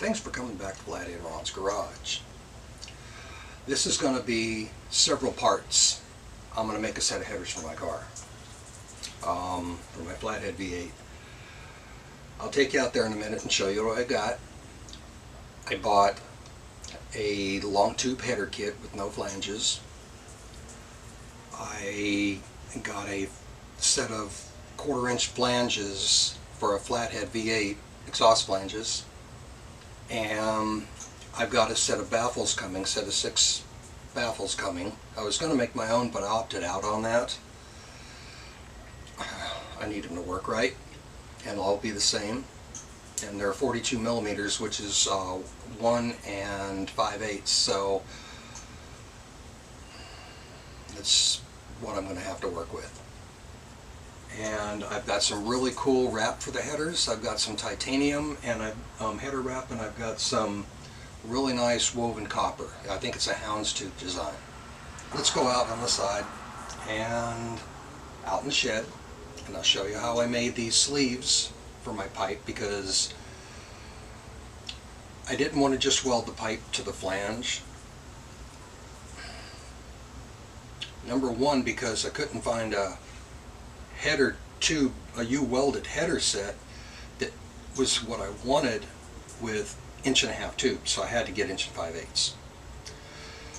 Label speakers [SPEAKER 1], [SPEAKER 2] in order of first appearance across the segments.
[SPEAKER 1] Thanks for coming back to Flathead Ron's Garage. This is going to be several parts. I'm going to make a set of headers for my car, for my Flathead V8. I'll take you out there in a minute and show you what I got. I bought a long tube header kit with no flanges. I got a set of 1/4-inch flanges for a Flathead V8 exhaust flanges, and I've got a set of baffles coming, set of 6 baffles coming. I was going to make my own, but I opted out on that. I need them to work right, and all be the same. And they're 42 millimeters, which is 1 5/8, so that's what I'm going to have to work with. And I've got some really cool wrap for the headers. I've got some titanium and header wrap, and I've got some really nice woven copper. I think it's a houndstooth design. Let's go out on the side and out in the shed, and I'll show you how I made these sleeves for my pipe, because I didn't want to just weld the pipe to the flange. Number one, because I couldn't find a header tube, a U-welded header set that was what I wanted with 1.5-inch tubes, so I had to get 1 5/8.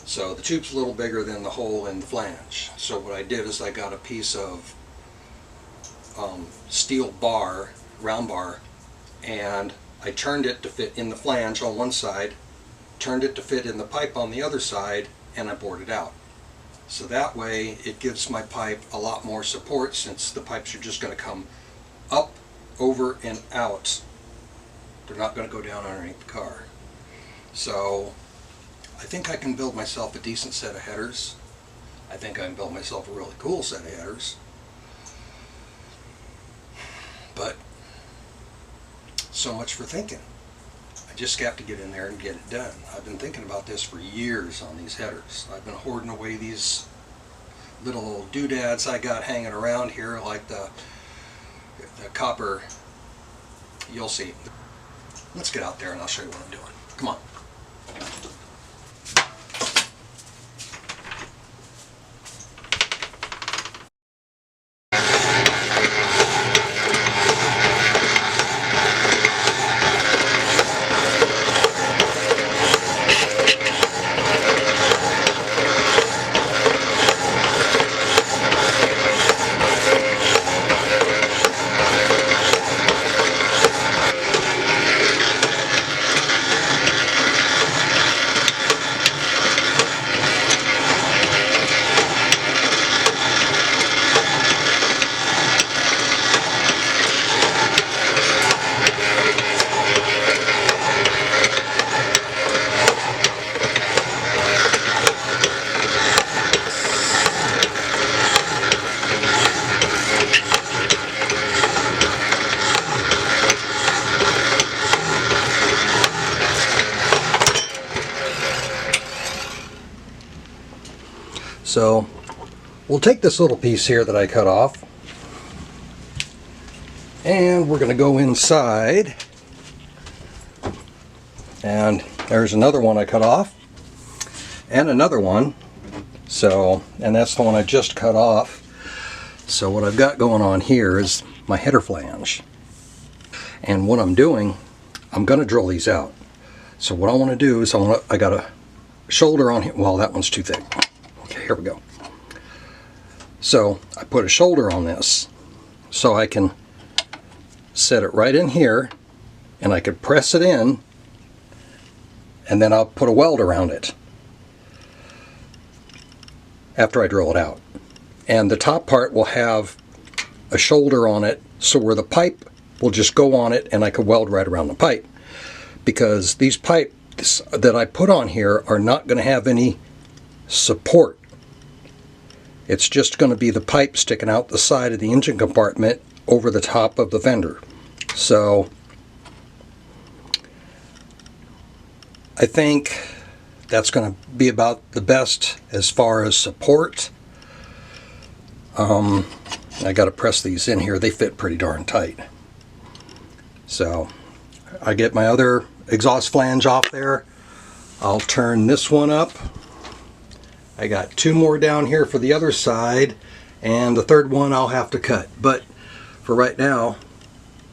[SPEAKER 1] So the tube's a little bigger than the hole in the flange. So what I did is I got a piece of steel bar, round bar, and I turned it to fit in the flange on one side, turned it to fit in the pipe on the other side, and I bored it out. So that way it gives my pipe a lot more support, since the pipes are just going to come up, over, and out. They're not going to go down underneath the car. So I think I can build myself a decent set of headers. I think I can build myself a really cool set of headers. But so much for thinking. I just have to get in there and get it done. I've been thinking about this for years on these headers. I've been hoarding away these little doodads I got hanging around here, like the copper. You'll see. Let's get out there and I'll show you what I'm doing. Come on. So we'll take this little piece here that I cut off, and we're going to go inside, and there's another one I cut off, and another one. So, and that's the one I just cut off. So what I've got going on here is my header flange, and what I'm doing, I'm going to drill these out. So what I want to do is I got a shoulder on here. Well, that one's too thick. Okay, here we go. So I put a shoulder on this so I can set it right in here, and I could press it in, and then I'll put a weld around it after I drill it out. And the top part will have a shoulder on it, so where the pipe will just go on it, and I could weld right around the pipe, because these pipes that I put on here are not going to have any support. It's just going to be the pipe sticking out the side of the engine compartment over the top of the fender. So I think that's going to be about the best as far as support. I got to press these in here. They fit pretty darn tight. So I get my other exhaust flange off there. I'll turn this one up. I got 2 more down here for the other side, and the third one I'll have to cut. But for right now,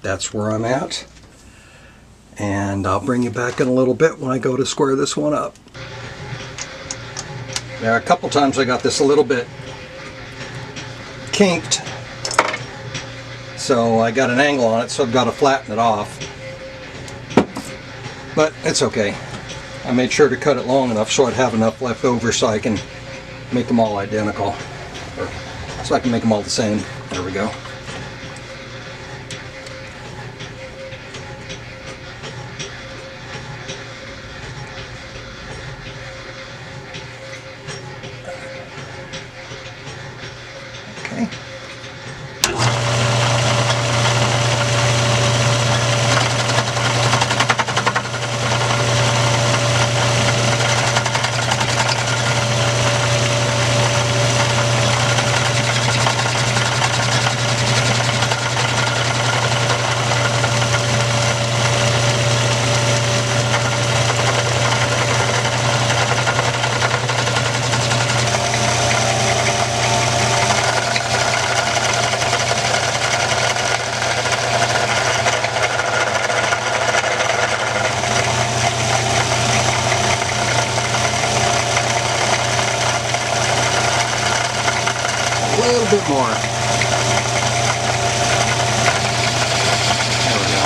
[SPEAKER 1] that's where I'm at. And I'll bring you back in a little bit when I go to square this one up. Now, a couple times I got this a little bit kinked, so I got an angle on it, so I've got to flatten it off. But it's okay. I made sure to cut it long enough so I'd have enough left over so I can make them all identical, or so I can make them all the same. There we go. Okay. A little bit more. There we go.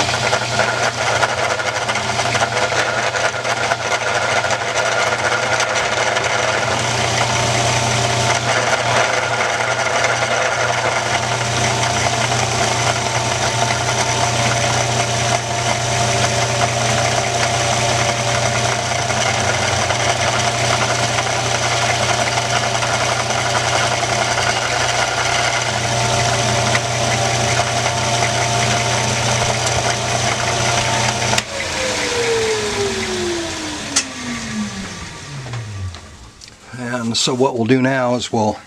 [SPEAKER 1] And so what we'll do now is we'll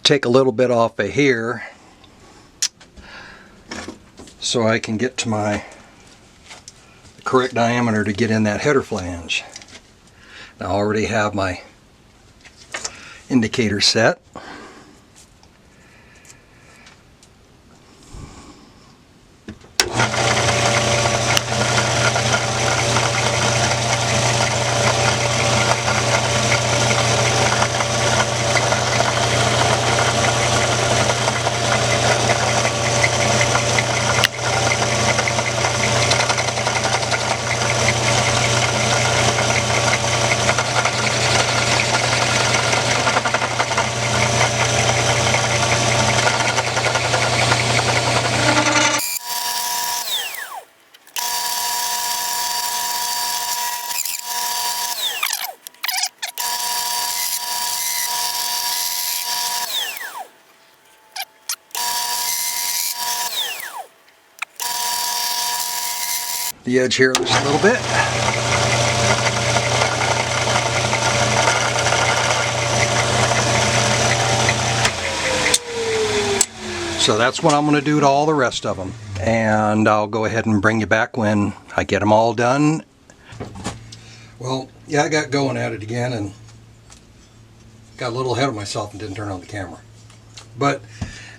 [SPEAKER 1] take a little bit off of here so I can get to my correct diameter to get in that header flange. Now, I already have my indicator set. The edge here just a little bit. So that's what I'm going to do to all the rest of them. And I'll go ahead and bring you back when I get them all done. Well, yeah, I got going at it again and got a little ahead of myself and didn't turn on the camera. But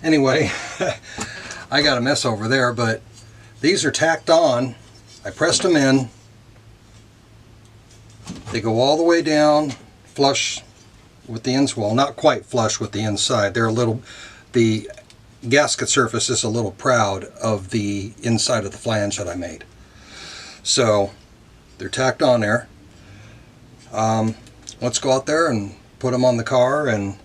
[SPEAKER 1] anyway, I got a mess over there, but these are tacked on. I pressed them in. They go all the way down, flush with the ends. Well, not quite flush with the inside. They're a little, the gasket surface is a little proud of the inside of the flange that I made. So they're tacked on there. Let's go out there and put them on the car and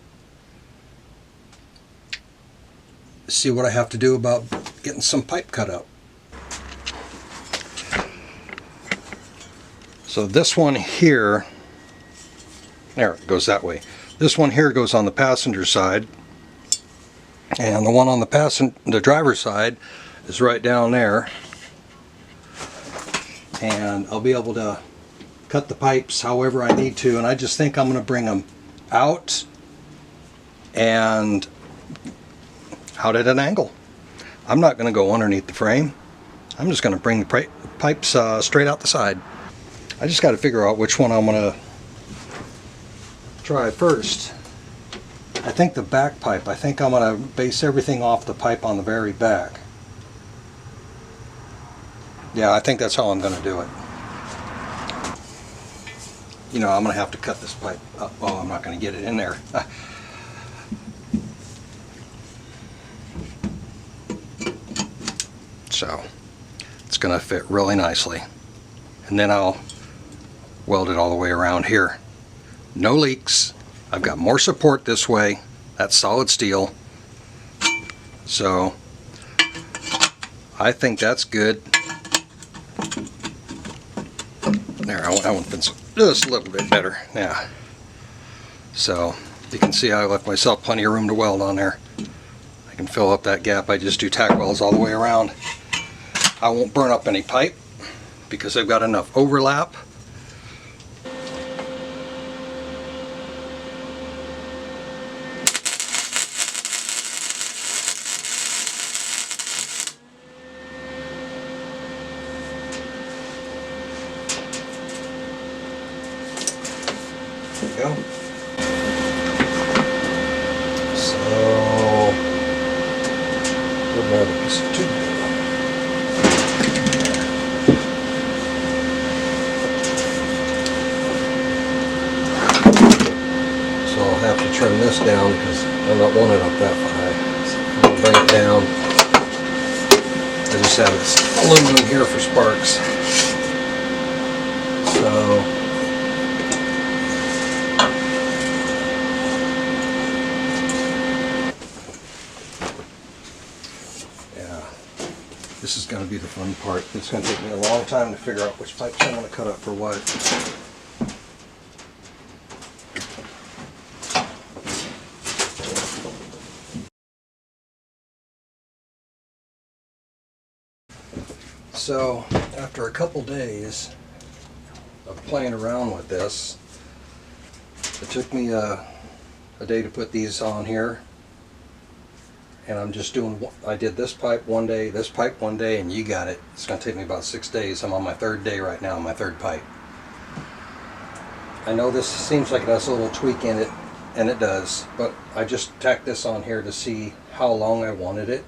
[SPEAKER 1] see what I have to do about getting some pipe cut up. So this one here, there, it goes that way. This one here goes on the passenger side, and the one on the driver's side is right down there. And I'll be able to cut the pipes however I need to, and I just think I'm going to bring them out and out at an angle. I'm not going to go underneath the frame. I'm just going to bring the pipes straight out the side. I just got to figure out which one I'm going to try first. I think the back pipe. I think I'm going to base everything off the pipe on the very back. Yeah, I think that's how I'm going to do it. You know, I'm going to have to cut this pipe up. Oh, I'm not going to get it in there. So it's going to fit really nicely. And then I'll weld it all the way around here. No leaks. I've got more support this way. That's solid steel. So I think that's good. There, I want to fence just a little bit better. Yeah. So you can see I left myself plenty of room to weld on there. I can fill up that gap. I just do tack welds all the way around. I won't burn up any pipe because I've got enough overlap. There we go. So, where'd my other piece of tube go? So I'll have to trim this down because I don't want it up that high. So I'll bring it down. I just have this aluminum here for sparks. So this is going to be the fun part. It's going to take me a long time to figure out which pipes I want to cut up for what. So after a couple days of playing around with this, it took me a day to put these on here. And I'm just doing, I did this pipe one day, this pipe one day, and you got it. It's going to take me about 6 days. I'm on my third day right now, my third pipe. I know this seems like it has a little tweak in it, and it does, but I just tacked this on here to see how long I wanted it.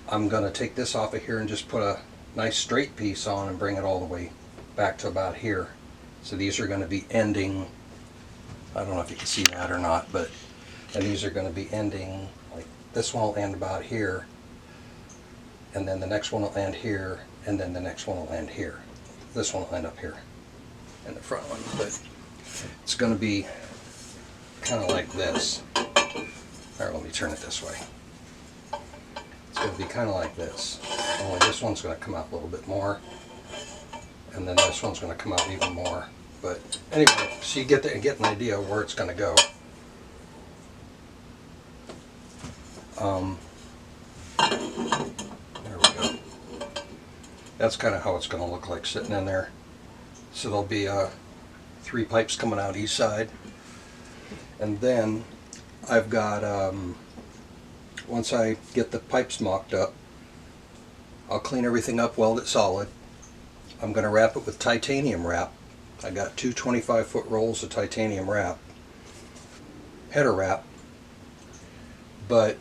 [SPEAKER 1] I'm going to take this off of here and just put a nice straight piece on and bring it all the way back to about here. So these are going to be ending, I don't know if you can see that or not, but and these are going to be ending, like this one will end about here, and then the next one will end here, and then the next one will end here. This one will end up here in the front one, but it's going to be kind of like this. Alright, let me turn it this way. It's going to be kind of like this, only this one's going to come out a little bit more, and then this one's going to come out even more. But anyway, so you get an idea of where it's going to go. There we go. That's kind of how it's going to look like sitting in there. So there'll be 3 pipes coming out each side, and then I've got once I get the pipes mocked up, I'll clean everything up, weld it solid. I'm going to wrap it with titanium wrap. I got 2 25-foot rolls of titanium wrap, header wrap, but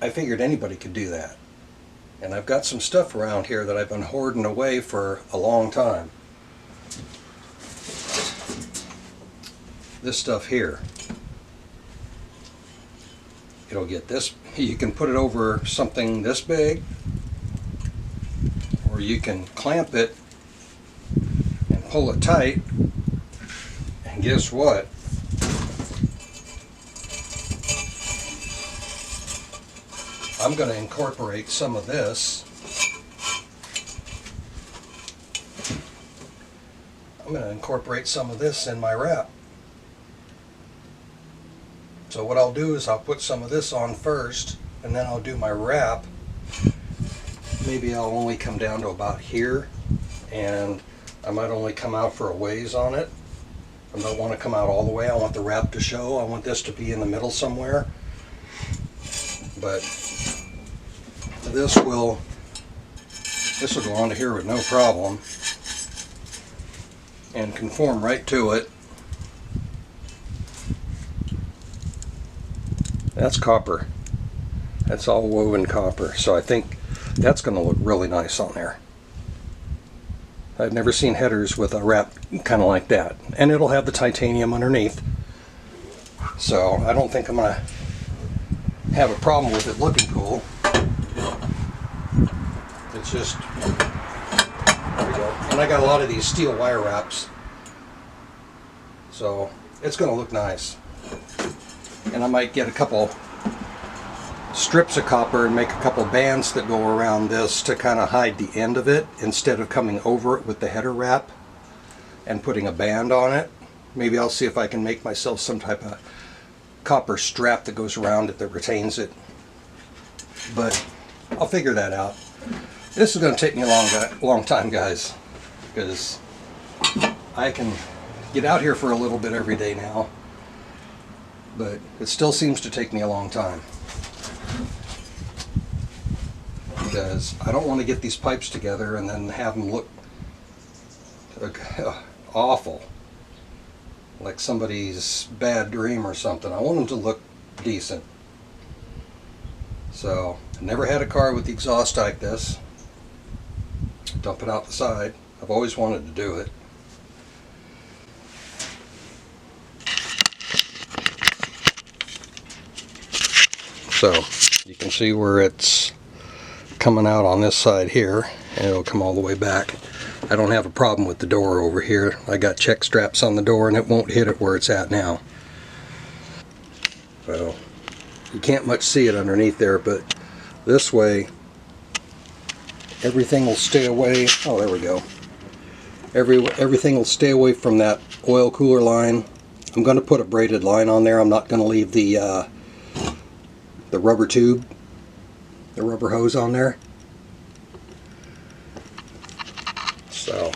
[SPEAKER 1] I figured anybody could do that. And I've got some stuff around here that I've been hoarding away for a long time. This stuff here. It'll get this, you can put it over something this big, or you can clamp it and pull it tight, and guess what? I'm going to incorporate some of this. I'm going to incorporate some of this in my wrap. So what I'll do is I'll put some of this on first, and then I'll do my wrap. Maybe I'll only come down to about here, and I might only come out for a ways on it. I don't want to come out all the way. I want the wrap to show. I want this to be in the middle somewhere. But this will go onto here with no problem and conform right to it. That's copper. That's all woven copper, so I think that's going to look really nice on there. I've never seen headers with a wrap kind of like that, and it'll have the titanium underneath, so I don't think I'm going to have a problem with it looking cool. It's just, there we go. And I got a lot of these steel wire wraps, so it's going to look nice. And I might get a couple strips of copper and make a couple bands that go around this to kind of hide the end of it instead of coming over it with the header wrap and putting a band on it. Maybe I'll see if I can make myself some type of copper strap that goes around it that retains it. But I'll figure that out. This is going to take me a long time, guys, because I can get out here for a little bit every day now, but it still seems to take me a long time because I don't want to get these pipes together and then have them look awful, like somebody's bad dream or something. I want them to look decent. So I never had a car with the exhaust like this. Dump it out the side. I've always wanted to do it. So you can see where it's coming out on this side here, and it'll come all the way back. I don't have a problem with the door over here. I got check straps on the door and it won't hit it where it's at now. Well, you can't much see it underneath there, but this way everything will stay away. Oh, there we go. Everything will stay away from that oil cooler line. I'm going to put a braided line on there. I'm not going to leave the rubber tube, the rubber hose on there. So,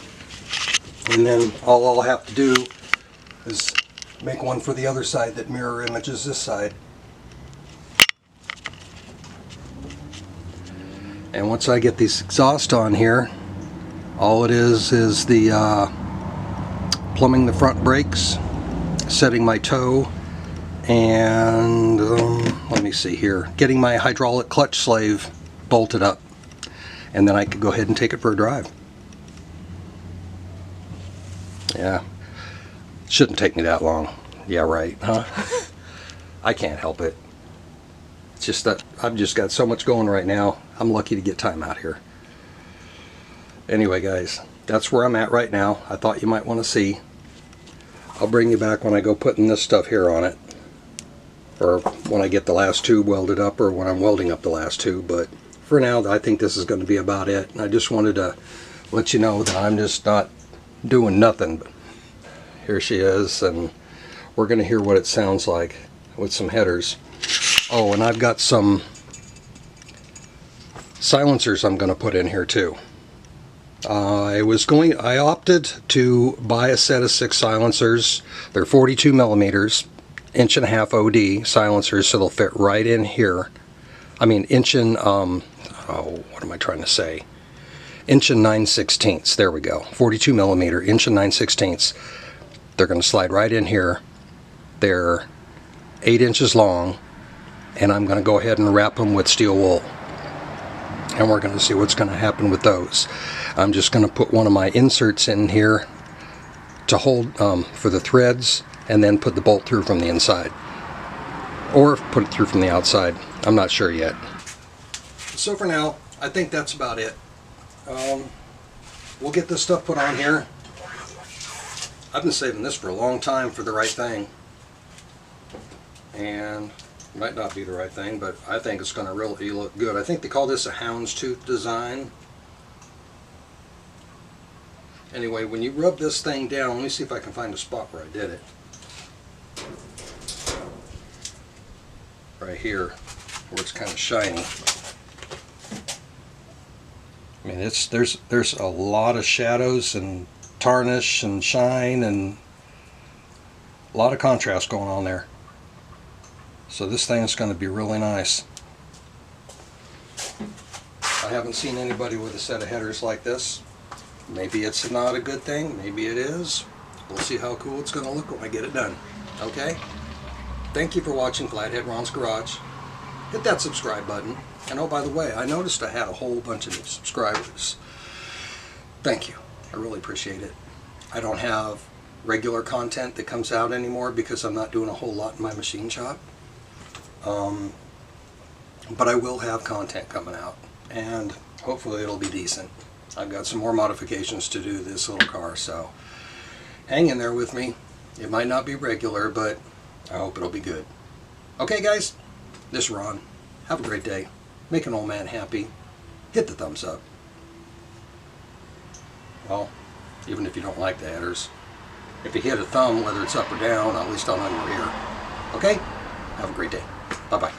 [SPEAKER 1] and then all I'll have to do is make one for the other side that mirror images this side. And once I get these exhaust on here, all it is the plumbing the front brakes, setting my toe, and let me see here, getting my hydraulic clutch slave bolted up, and then I could go ahead and take it for a drive. Yeah, shouldn't take me that long. Yeah, right, huh? I can't help it. It's just that I've just got so much going right now. I'm lucky to get time out here. Anyway, guys, that's where I'm at right now. I thought you might want to see. I'll bring you back when I go putting this stuff here on it, or when I get the last tube welded up, or when I'm welding up the last tube. But for now, I think this is going to be about it. And I just wanted to let you know that I'm just not doing nothing. But here she is, and we're going to hear what it sounds like with some headers. Oh, and I've got some silencers I'm going to put in here too. I opted to buy a set of 6 silencers. They're 42 millimeters, 1.5 OD silencers, so they'll fit right in here. I mean, inch and what am I trying to say? Inch and 9/16. There we go. 42 millimeter, inch and 9/16. They're going to slide right in here. They're 8 inches long, and I'm going to go ahead and wrap them with steel wool. And we're going to see what's going to happen with those. I'm just going to put one of my inserts in here to hold for the threads, and then put the bolt through from the inside, or put it through from the outside. I'm not sure yet. So for now, I think that's about it. We'll get this stuff put on here. I've been saving this for a long time for the right thing, and it might not be the right thing, but I think it's going to really look good. I think they call this a houndstooth design. Anyway, when you rub this thing down, let me see if I can find a spot where I did it. Right here, where it's kind of shiny. I mean, there's a lot of shadows and tarnish and shine and a lot of contrast going on there. So this thing is going to be really nice. haven't seen anybody with a set of headers like this. Maybe it's not a good thing, maybe it is. We'll see how cool it's going to look when I get it done. Okay? Thank you for watching Flathead Ron's Garage. Hit that subscribe button. And oh, by the way, I noticed I had a whole bunch of new subscribers. Thank you. I really appreciate it. I don't have regular content that comes out anymore because I'm not doing a whole lot in my machine shop. But I will have content coming out, and hopefully it'll be decent. I've got some more modifications to do to this little car, so hang in there with me. It might not be regular, but I hope it'll be good. Okay guys, this is Ron. Have a great day. Make an old man happy. Hit the thumbs up. Well, even if you don't like the headers. If you hit a thumb, whether it's up or down, at least I'll know you're here. Okay? Have a great day. Bye-bye.